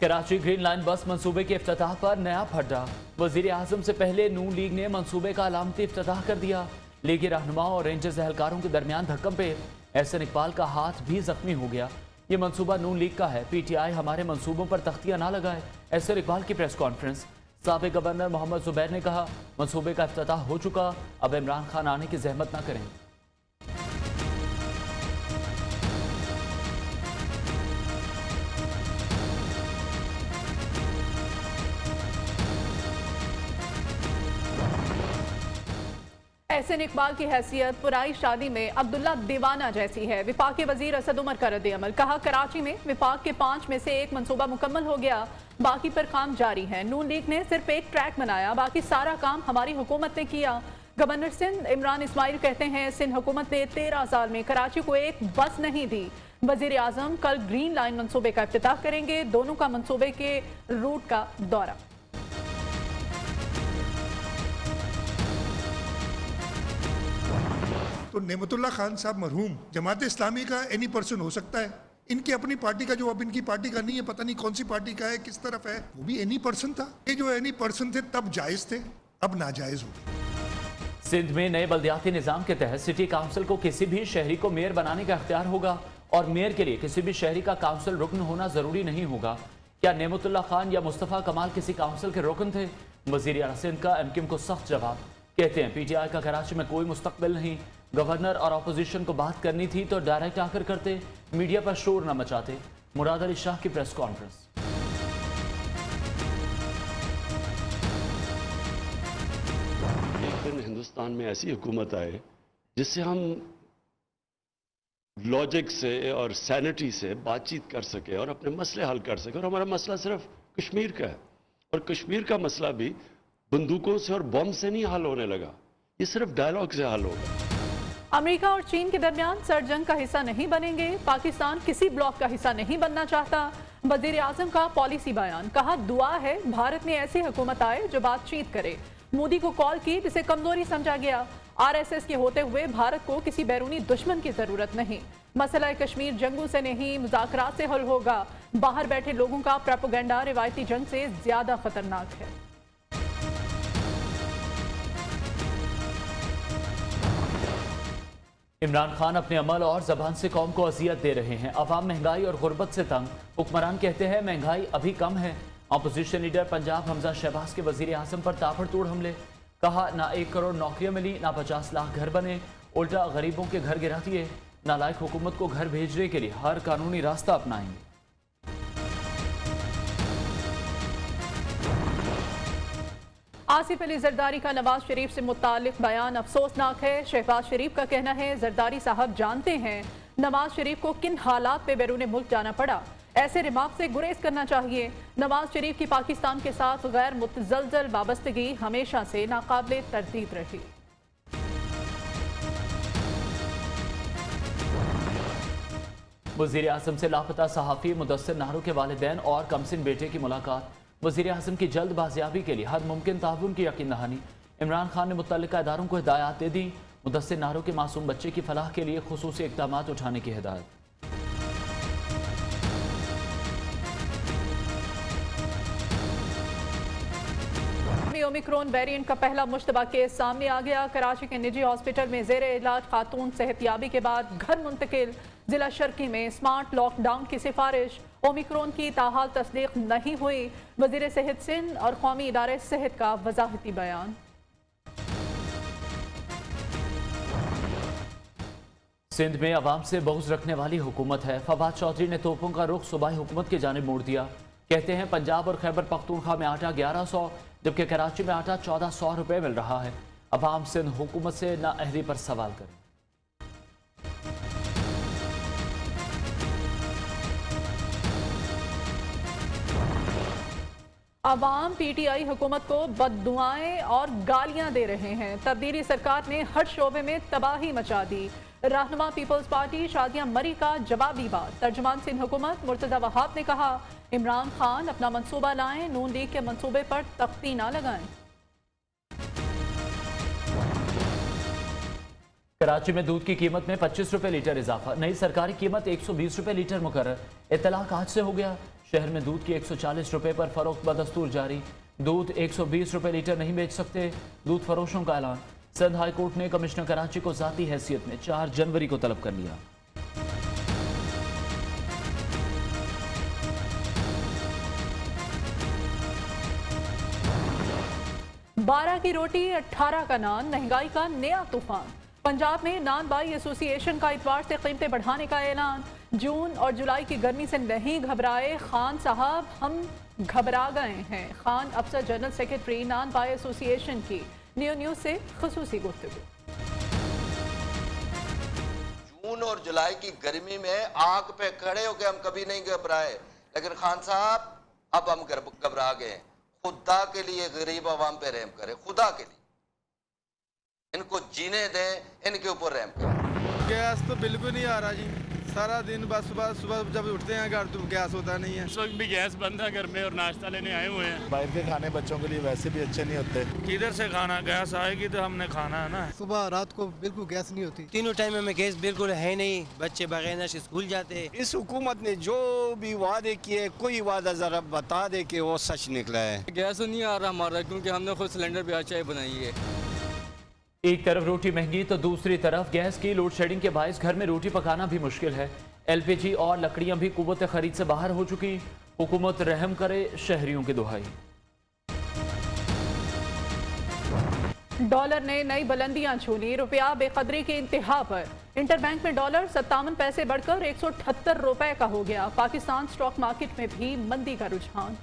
Karachi green line बस मंसूबे के इफ्तिताह पर नया फड्डा। वजीर आजम से पहले नून लीग ने मंसूबे का अलामती इफ्तिताह कर दिया। लीगी रहनुमाओं और रेंजर्स एहलकारों के दरमियान धक्कम पे एहसन इकबाल का हाथ भी जख्मी हो गया। ये मंसूबा नून लीग का है, PTI हमारे मंसूबों पर तख्तियां ना लगाए। एहसन इकबाल की प्रेस कॉन्फ्रेंस। साबिक गवर्नर मोहम्मद जुबैर ने कहा, मंसूबे का इफ्तिताह हो चुका, अब इमरान खान आने की जहमत ना करें। एहसन इकबाल की हैसियत पुराई शादी में अब्दुल्ला दीवाना जैसी है। विफाक के वजीर असद उमर का रद्द-ए-अमल। कहा, कराची में विफाक के 5 में से 1 मंसूबा मुकम्मल हो गया, बाकी पर काम जारी है। नून लीग ने सिर्फ एक ट्रैक बनाया, बाकी सारा काम हमारी हुकूमत ने किया। गवर्नर सिंध इमरान इस्माइल कहते हैं, सिंध हुकूमत ने 13 साल में कराची को एक बस नहीं दी। वजीर आजम कल ग्रीन लाइन मंसूबे का इफ्तिताह करेंगे। दोनों का मंसूबे के रूट का दौरा। तो नेमतुल्ला खान साहब मरहूम जमात इस्लामी का एनी पर्सन हो सकता है। इनकी अपनी पार्टी का, जो अब इनकी पार्टी का नहीं है, पता नहीं कौन सी पार्टी का है, किस तरफ है, वो भी एनी पर्सन था। ये जो एनी पर्सन थे तब जायज थे, अब नाजायज हो। सिंध में नए बल्दियाती निज़ाम के तहत सिटी काउंसिल को किसी भी शहरी को मेयर बनाने का इख्तियार होगा और मेयर के लिए किसी भी शहरी का काउंसिल रुकन होना जरूरी नहीं होगा। क्या नेमतुल्ला खान या मुस्तफ़ा कमाल किसी काउंसिल के रुकन थे? वज़ीर आला सिंध का MKM को सख्त जवाब। कहते हैं, PTI का कराची में कोई मुस्तकबिल नहीं। गवर्नर और अपोजिशन को बात करनी थी तो डायरेक्ट आकर करते, मीडिया पर शोर न मचाते। मुराद अली शाह की प्रेस कॉन्फ्रेंस। एक दिन हिंदुस्तान में ऐसी हुकूमत आए जिससे हम लॉजिक से और सैनिटी से बातचीत कर सके और अपने मसले हल कर सके। और हमारा मसला सिर्फ कश्मीर का है, और कश्मीर का मसला भी बंदूकों से और बम से नहीं हल होने लगा, ये सिर्फ डायलॉग से हल होगा। अमेरिका और चीन के दरमियान सर्द जंग का हिस्सा नहीं बनेंगे। पाकिस्तान किसी ब्लॉक का हिस्सा नहीं बनना चाहता। वजीर आजम का पॉलिसी बयान। कहा, दुआ है भारत में ऐसी हुकूमत आए जो बातचीत करे। मोदी को कॉल की जिसे कमजोरी समझा गया। RSS के होते हुए भारत को किसी बैरूनी दुश्मन की जरूरत नहीं। मसला कश्मीर जंगों से नहीं, मुज़ाकरात से हल होगा। बाहर बैठे लोगों का प्रोपेगेंडा रिवायती जंग से ज्यादा खतरनाक है। इमरान खान अपने अमल और जबान से कौम को अजियत दे रहे हैं। अवाम महंगाई और गुर्बत से तंग। हुक्मरान कहते हैं महंगाई अभी कम है। अपोजिशन लीडर पंजाब हमजा शहबाज के वजीर आजम पर ताबड़तोड़ हमले। कहा, ना 1 करोड़ नौकरियां मिली, ना 50 लाख घर बने, उल्टा गरीबों के घर गिरा दिए। नालायक हुकूमत को घर भेजने के लिए हर कानूनी रास्ता अपनाएंगे। आसिफ अली जरदारी का नवाज शरीफ से मुतालिक बयान अफसोसनाक है। शहबाज शरीफ का कहना है, जरदारी साहब जानते हैं नवाज शरीफ को किन हालात पे बैरून मुल्क जाना पड़ा। ऐसे रिमार्क से गुरेज करना चाहिए। नवाज शरीफ की पाकिस्तान के साथ गैर मुतज़लज़ल वाबस्तगी हमेशा से नाकाबिले तरदीद रही। वज़ीर आज़म से लापता सहाफ़ी मुदस्सिर नाहरो के वालिदैन और कमसिन बेटे की मुलाकात। वज़ीर आज़म की जल्द बाजियाबी के लिए हर मुमकिन ताउन की यकीन दहानी। इमरान खान ने मुत्तल्लिका इदारों को हिदायत दे दी। मुदस्सिर नाहरो के मासूम बच्चे की फलाह के लिए खुसूसी इक़दामात उठाने की हिदायत। ओमिक्रॉन वेरिएंट का पहला मुश्तबा केस सामने आ गया। कराची के निजी हॉस्पिटल में जेर इलाज खातून सेहतियाबी के बाद घर मुंतकिल। जिला शर्की में स्मार्ट लॉकडाउन की सिफारिश। ओमिक्रॉन की ताहाल तस्दीक नहीं हुई। वजीर सेहत सिंध और कौमी इदारे सेहत का वजाहती बयान। सिंध में अवाम से बुग़्ज़ रखने वाली हुकूमत है। फवाद चौधरी ने तोपों का रुख सूबाई हुकूमत की जानिब मोड़ दिया। कहते हैं, पंजाब और खैबर पख्तूनख्वा में आटा 1100, जबकि कराची में आटा 1400 रुपये मिल रहा है। अवाम सिंध हुकूमत से नाअहली पर सवाल करें। अवाम PTI हुकूमत को बद्दुआएं और गालियां दे रहे हैं। तब्दीली सरकार ने हर शोबे में तबाही मचा दी। रहनुमा पीपल्स पार्टी शादियां मरी का जवाबी बात। तर्जुमान सिंध हुकूमत मुर्तज़ा वहाब ने कहा, इमरान खान अपना मंसूबा लाएं, नून लीग के मंसूबे पर तख्ती ना लगाएं। कराची में दूध की कीमत में 25 रुपये लीटर इजाफा। नई सरकारी कीमत 120 रुपये लीटर मुकर्रर। इत्तलाक आज से हो गया। शहर में दूध की 140 रुपए पर फरोख्त बदस्तूर जारी। दूध 120 रुपए लीटर नहीं बेच सकते, दूध फरोशों का ऐलान। सिंध हाई कोर्ट ने कमिश्नर कराची को जाती हैसियत में 4 जनवरी को तलब कर लिया। बारह की रोटी 18 का नान, महंगाई का नया तूफान। पंजाब में नान बाई एसोसिएशन का इतवार से कीमतें बढ़ाने का ऐलान। जून और जुलाई की गर्मी से नहीं घबराए खान साहब, हम घबरा गए हैं। खान अफसर जनरल सेक्रेटरी नान बाई एसोसिएशन की न्यूज़ से खुसूसी गुफ्तगू। जून और जुलाई की गर्मी में आग पे खड़े होकर हम कभी नहीं घबराए, लेकिन खान साहब अब हम घबरा गए। खुदा के लिए गरीब आवाम पे रहम करें, खुदा के लिए इनको जीने दें, इनके ऊपर रहम करें। गैस तो बिल्कुल नहीं आ रहा जी, सारा दिन बस सुबह जब उठते हैं घर तो गैस होता नहीं है। इस वक्त भी गैस बंद है घर में और नाश्ता लेने आए हुए हैं। बाहर के खाने बच्चों के लिए वैसे भी अच्छे नहीं होते। किधर से खाना, गैस आएगी तो हमने खाना है ना। सुबह रात को बिल्कुल गैस नहीं होती। तीनों टाइम में गैस बिल्कुल है नहीं, बच्चे बगैर नशे स्कूल जाते। इस हुकूमत ने जो भी वादे किए, कोई वादा जरा बता दे कि वो सच निकला है। गैस नहीं आ रहा हमारा, क्योंकि हमने खुद सिलेंडर पे चाय बनाई है। एक तरफ रोटी महंगी तो दूसरी तरफ गैस की लोड शेडिंग के बायस घर में रोटी पकाना भी मुश्किल है। एलपीजी और लकड़ियां भी कुव्वत खरीद से बाहर हो चुकी। हुकूमत रहम करे, शहरियों की दुहाई। डॉलर ने नई बुलंदियां छूली, रुपया बेकदरी की इंतहा पर। इंटरबैंक में डॉलर 57 पैसे बढ़कर 178 रुपए का हो गया। पाकिस्तान स्टॉक मार्केट में भी मंदी का रुझान।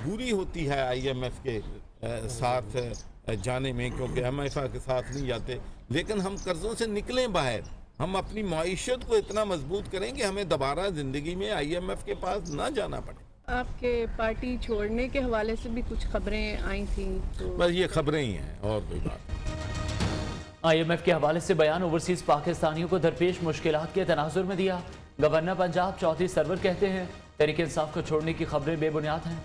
मजबूरी होती है आईएमएफ के साथ जाने में, क्योंकि एमएफ के साथ नहीं जाते, लेकिन हम कर्जों से निकलें बाहर। हम अपनी माइशत को इतना मजबूत करें कि हमें दोबारा जिंदगी में आईएमएफ के पास ना जाना पड़े। आपके पार्टी छोड़ने के हवाले से भी कुछ खबरें आई थी, तो बस ये खबरें ही हैं और कोई बात। आईएमएफ के हवाले से बयान ओवरसीज पाकिस्तानियों को दरपेश मुश्किलात के तनाजुर में दिया। गवर्नर पंजाब चौधरी सरवर कहते हैं तहरीक इंसाफ को छोड़ने की खबरें बेबुनियाद हैं।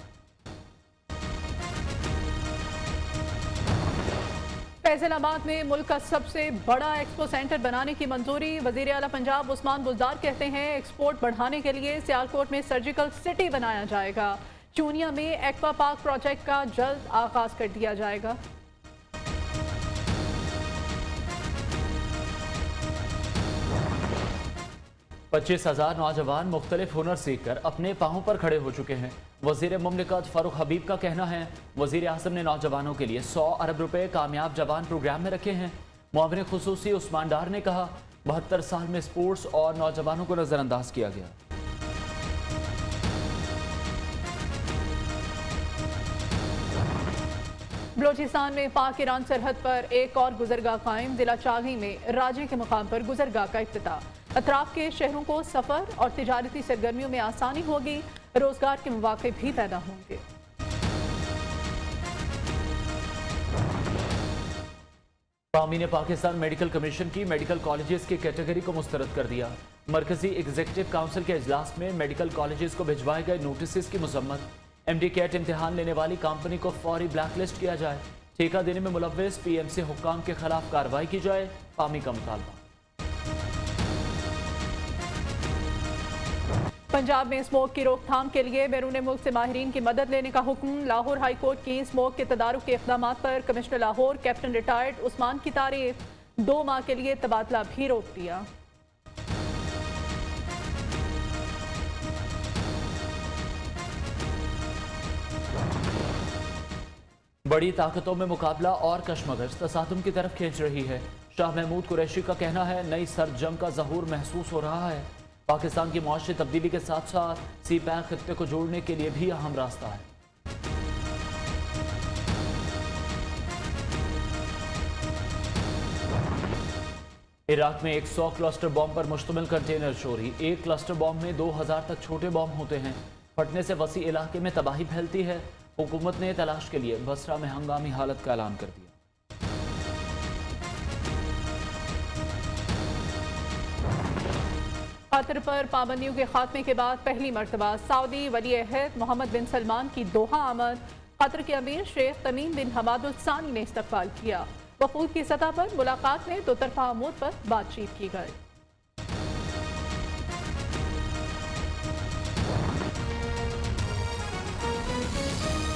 फैजलाबाद में मुल्क का सबसे बड़ा एक्सपो सेंटर बनाने की मंजूरी। वजीर आला पंजाब उस्मान बुज़दार कहते हैं एक्सपोर्ट बढ़ाने के लिए सियालकोट में सर्जिकल सिटी बनाया जाएगा। चूनिया में एक्वा पार्क प्रोजेक्ट का जल्द आगाज कर दिया जाएगा। पच्चीस 25,000 नौजवान मुख्तलिफ हुनर सीख कर अपने पाँव पर खड़े हो चुके हैं। वजीर मुमलिकत फारूक हबीब का कहना है वजीर आज़म ने नौजवानों के लिए 100 अरब रुपए कामयाब जवान प्रोग्राम में रखे हैं। मुआविन खुसूसी उस्मान डार ने कहा 72 साल में स्पोर्ट्स और नौजवानों को नजरअंदाज किया गया। बलोचिस्तान में पाक ईरान सरहद पर एक और गुजरगाह कायम। जिला चागी में राजे के मुकाम पर गुजरगाह का इफ्तिताह। अतराफ के शहरों को सफर और तिजारती सरगर्मियों में आसानी होगी। रोजगार के मौके भी पैदा होंगे। पामी ने पाकिस्तान मेडिकल कमीशन की मेडिकल कॉलेजेस की कैटेगरी को मुस्तरद कर दिया। मरकजी एग्जीक्यूटिव काउंसिल के इजलास में मेडिकल कॉलेजेस को भिजवाए गए नोटिस की मजम्मत। एमडी कैट इम्तिहान लेने वाली कंपनी को फौरी ब्लैकलिस्ट किया जाए। ठेका देने में मुलव्विस पीएमसी हुक्काम के खिलाफ कार्रवाई की जाए। पामी का मुतालबा। पंजाब में स्मोक की रोकथाम के लिए बैरून मुल्क से माहिरीन की मदद लेने का हुक्म। लाहौर हाई कोर्ट की स्मोक के तदारुक के इक़दाम पर commissioner Lahore captain retired Usman की तारीफ। 2 माह के लिए तबादला भी रोक दिया। बड़ी ताकतों में मुकाबला और कशमकश तसादुम की तरफ खींच रही है। शाह महमूद कुरैशी का कहना है नई सर्द जंग का ज़हूर महसूस हो रहा है। पाकिस्तान की मुआशी तब्दीली के साथ साथ सी पैक खित्ते को जोड़ने के लिए भी अहम रास्ता है। इराक में 100 क्लस्टर बॉम्ब पर मुश्तमिल कंटेनर चोरी। एक क्लस्टर बॉम्ब में 2000 तक छोटे बॉम्ब होते हैं। फटने से वसी इलाके में तबाही फैलती है। हुकूमत ने तलाश के लिए बसरा में हंगामी हालत का ऐलान कर दिया। कतर पर पाबंदियों के खात्मे के बाद पहली मरतबा सऊदी वली अहद मोहम्मद बिन सलमान की दोहा आमद। कतर के अमीर शेख तमीम बिन हमाद अल सानी ने इस्तकबाल किया। वफूद की सतह पर मुलाकात में दो तरफा अमूर पर बातचीत की गई।